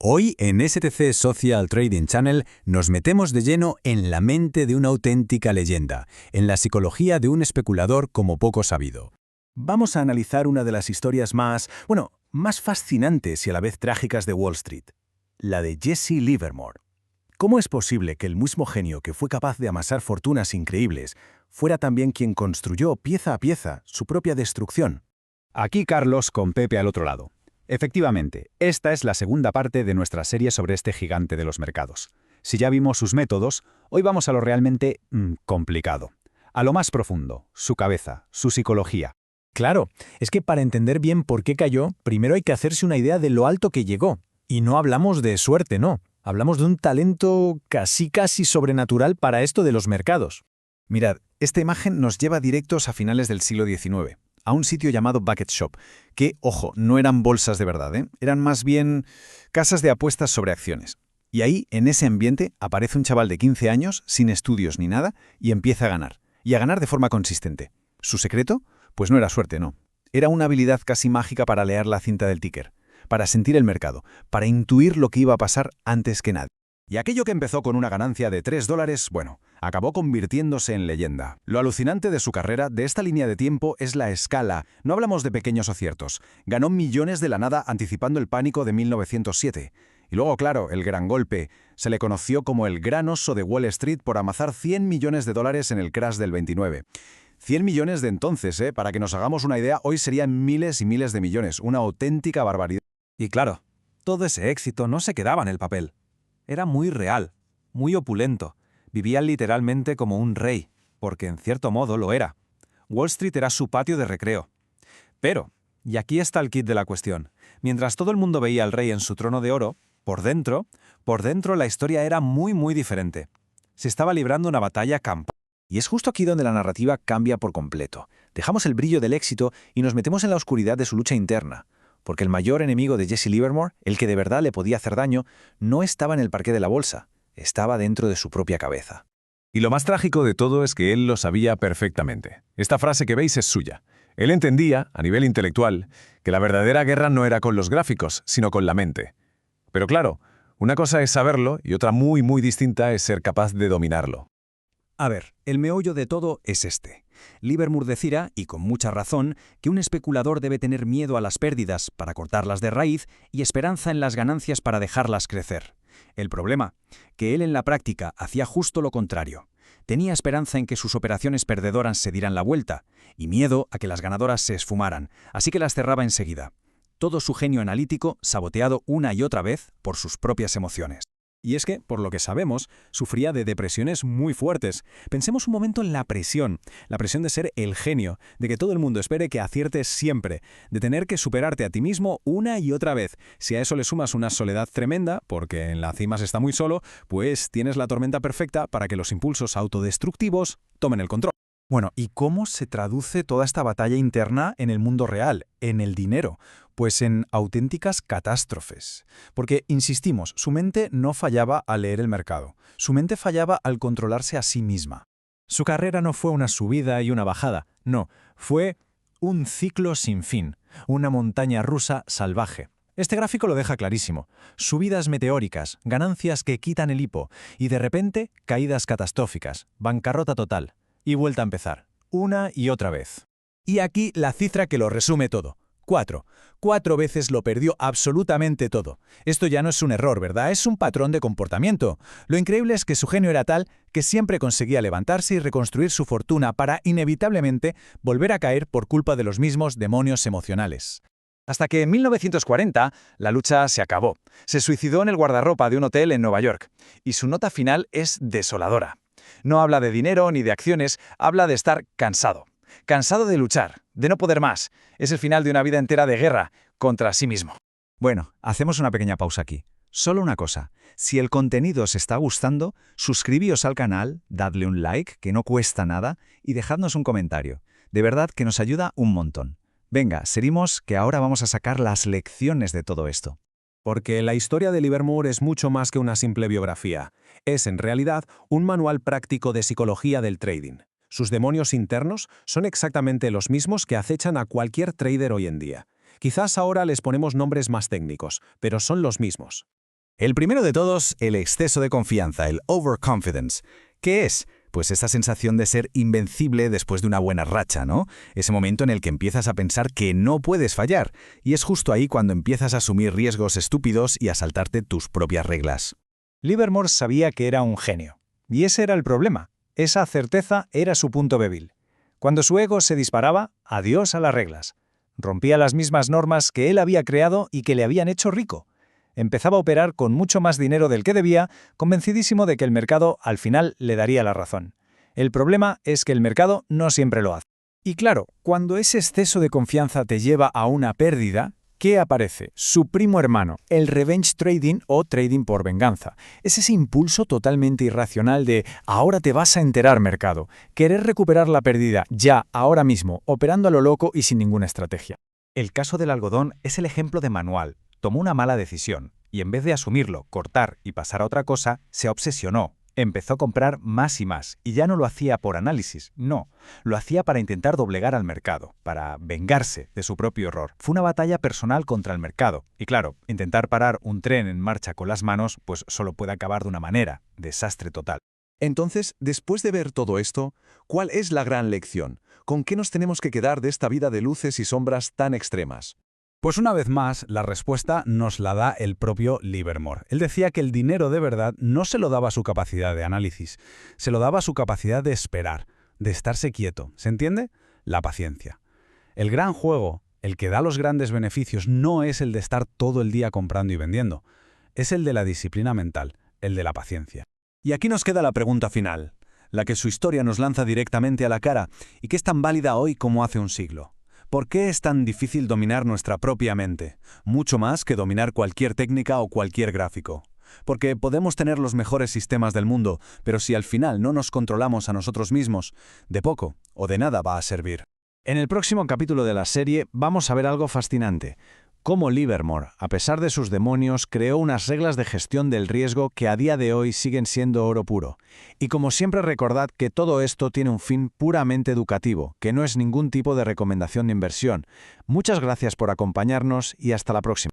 Hoy en STC Social Trading Channel nos metemos de lleno en la mente de una auténtica leyenda, en la psicología de un especulador como poco sabido. Vamos a analizar una de las historias más fascinantes y a la vez trágicas de Wall Street, la de Jesse Livermore. ¿Cómo es posible que el mismo genio que fue capaz de amasar fortunas increíbles fuera también quien construyó pieza a pieza su propia destrucción? Aquí Carlos con Pepe al otro lado. Efectivamente, esta es la segunda parte de nuestra serie sobre este gigante de los mercados. Si ya vimos sus métodos, hoy vamos a lo realmente complicado. A lo más profundo, su cabeza, su psicología. Claro, es que para entender bien por qué cayó, primero hay que hacerse una idea de lo alto que llegó. Y no hablamos de suerte, no. Hablamos de un talento casi sobrenatural para esto de los mercados. Mirad, esta imagen nos lleva directos a finales del siglo XIX, a un sitio llamado Bucket Shop, que, ojo, no eran bolsas de verdad, eran más bien casas de apuestas sobre acciones. Y ahí, en ese ambiente, aparece un chaval de 15 años, sin estudios ni nada, y empieza a ganar. Y a ganar de forma consistente. ¿Su secreto? Pues no era suerte, no. Era una habilidad casi mágica para leer la cinta del ticker, para sentir el mercado, para intuir lo que iba a pasar antes que nadie. Y aquello que empezó con una ganancia de $3, acabó convirtiéndose en leyenda. Lo alucinante de su carrera, de esta línea de tiempo, es la escala. No hablamos de pequeños aciertos. Ganó millones de la nada anticipando el pánico de 1907. Y luego, claro, el gran golpe. Se le conoció como el gran oso de Wall Street por amasar $100 millones en el crash del 29. 100 millones de entonces, para que nos hagamos una idea, hoy serían miles y miles de millones. Una auténtica barbaridad. Y claro, todo ese éxito no se quedaba en el papel. Era muy real, muy opulento. Vivía literalmente como un rey, porque en cierto modo lo era. Wall Street era su patio de recreo. Pero, y aquí está el kit de la cuestión, mientras todo el mundo veía al rey en su trono de oro, por dentro la historia era muy diferente. Se estaba librando una batalla campal. Y es justo aquí donde la narrativa cambia por completo. Dejamos el brillo del éxito y nos metemos en la oscuridad de su lucha interna. Porque el mayor enemigo de Jesse Livermore, el que de verdad le podía hacer daño, no estaba en el parqué de la bolsa, estaba dentro de su propia cabeza. Y lo más trágico de todo es que él lo sabía perfectamente. Esta frase que veis es suya. Él entendía, a nivel intelectual, que la verdadera guerra no era con los gráficos, sino con la mente. Pero claro, una cosa es saberlo y otra muy distinta es ser capaz de dominarlo. A ver, el meollo de todo es este. Livermore decía, y con mucha razón, que un especulador debe tener miedo a las pérdidas para cortarlas de raíz y esperanza en las ganancias para dejarlas crecer. El problema, que él en la práctica hacía justo lo contrario. Tenía esperanza en que sus operaciones perdedoras se dieran la vuelta, y miedo a que las ganadoras se esfumaran, así que las cerraba enseguida. Todo su genio analítico saboteado una y otra vez por sus propias emociones. Y es que, por lo que sabemos, sufría de depresiones muy fuertes. Pensemos un momento en la presión de ser el genio, de que todo el mundo espere que aciertes siempre, de tener que superarte a ti mismo una y otra vez. Si a eso le sumas una soledad tremenda, porque en la cima se está muy solo, pues tienes la tormenta perfecta para que los impulsos autodestructivos tomen el control. Bueno, ¿y cómo se traduce toda esta batalla interna en el mundo real, en el dinero? Pues en auténticas catástrofes. Porque, insistimos, su mente no fallaba al leer el mercado. Su mente fallaba al controlarse a sí misma. Su carrera no fue una subida y una bajada. No, fue un ciclo sin fin. Una montaña rusa salvaje. Este gráfico lo deja clarísimo. Subidas meteóricas, ganancias que quitan el hipo y de repente caídas catastróficas, bancarrota total. Y vuelta a empezar, una y otra vez. Y aquí la cifra que lo resume todo. 4. 4 veces lo perdió absolutamente todo. Esto ya no es un error, ¿verdad? Es un patrón de comportamiento. Lo increíble es que su genio era tal que siempre conseguía levantarse y reconstruir su fortuna para, inevitablemente, volver a caer por culpa de los mismos demonios emocionales. Hasta que en 1940 la lucha se acabó. Se suicidó en el guardarropa de un hotel en Nueva York. Y su nota final es desoladora. No habla de dinero ni de acciones, habla de estar cansado. Cansado de luchar, de no poder más. Es el final de una vida entera de guerra contra sí mismo. Bueno, hacemos una pequeña pausa aquí. Solo una cosa. Si el contenido os está gustando, suscribíos al canal, dadle un like, que no cuesta nada, y dejadnos un comentario. De verdad que nos ayuda un montón. Venga, seguimos, que ahora vamos a sacar las lecciones de todo esto. Porque la historia de Livermore es mucho más que una simple biografía. Es, en realidad, un manual práctico de psicología del trading. Sus demonios internos son exactamente los mismos que acechan a cualquier trader hoy en día. Quizás ahora les ponemos nombres más técnicos, pero son los mismos. El primero de todos, el exceso de confianza, el overconfidence. ¿Qué es? Pues esa sensación de ser invencible después de una buena racha, ¿no? Ese momento en el que empiezas a pensar que no puedes fallar, y es justo ahí cuando empiezas a asumir riesgos estúpidos y a saltarte tus propias reglas. Livermore sabía que era un genio. Y ese era el problema. Esa certeza era su punto débil. Cuando su ego se disparaba, adiós a las reglas. Rompía las mismas normas que él había creado y que le habían hecho rico. Empezaba a operar con mucho más dinero del que debía, convencidísimo de que el mercado al final le daría la razón. El problema es que el mercado no siempre lo hace. Y claro, cuando ese exceso de confianza te lleva a una pérdida, ¿qué aparece? Su primo hermano, el revenge trading o trading por venganza. Es ese impulso totalmente irracional de ahora te vas a enterar mercado, querer recuperar la pérdida ya, ahora mismo, operando a lo loco y sin ninguna estrategia. El caso del algodón es el ejemplo de manual. Tomó una mala decisión y en vez de asumirlo, cortar y pasar a otra cosa, se obsesionó. Empezó a comprar más y más, y ya no lo hacía por análisis, no. Lo hacía para intentar doblegar al mercado, para vengarse de su propio error. Fue una batalla personal contra el mercado. Y claro, intentar parar un tren en marcha con las manos, pues solo puede acabar de una manera, desastre total. Entonces, después de ver todo esto, ¿cuál es la gran lección? ¿Con qué nos tenemos que quedar de esta vida de luces y sombras tan extremas? Pues una vez más, la respuesta nos la da el propio Livermore. Él decía que el dinero de verdad no se lo daba su capacidad de análisis, se lo daba su capacidad de esperar, de estarse quieto. ¿Se entiende? La paciencia. El gran juego, el que da los grandes beneficios, no es el de estar todo el día comprando y vendiendo. Es el de la disciplina mental, el de la paciencia. Y aquí nos queda la pregunta final, la que su historia nos lanza directamente a la cara y que es tan válida hoy como hace un siglo. ¿Por qué es tan difícil dominar nuestra propia mente? Mucho más que dominar cualquier técnica o cualquier gráfico. Porque podemos tener los mejores sistemas del mundo, pero si al final no nos controlamos a nosotros mismos, de poco o de nada va a servir. En el próximo capítulo de la serie vamos a ver algo fascinante. Cómo Livermore, a pesar de sus demonios, creó unas reglas de gestión del riesgo que a día de hoy siguen siendo oro puro. Y como siempre recordad que todo esto tiene un fin puramente educativo, que no es ningún tipo de recomendación de inversión. Muchas gracias por acompañarnos y hasta la próxima.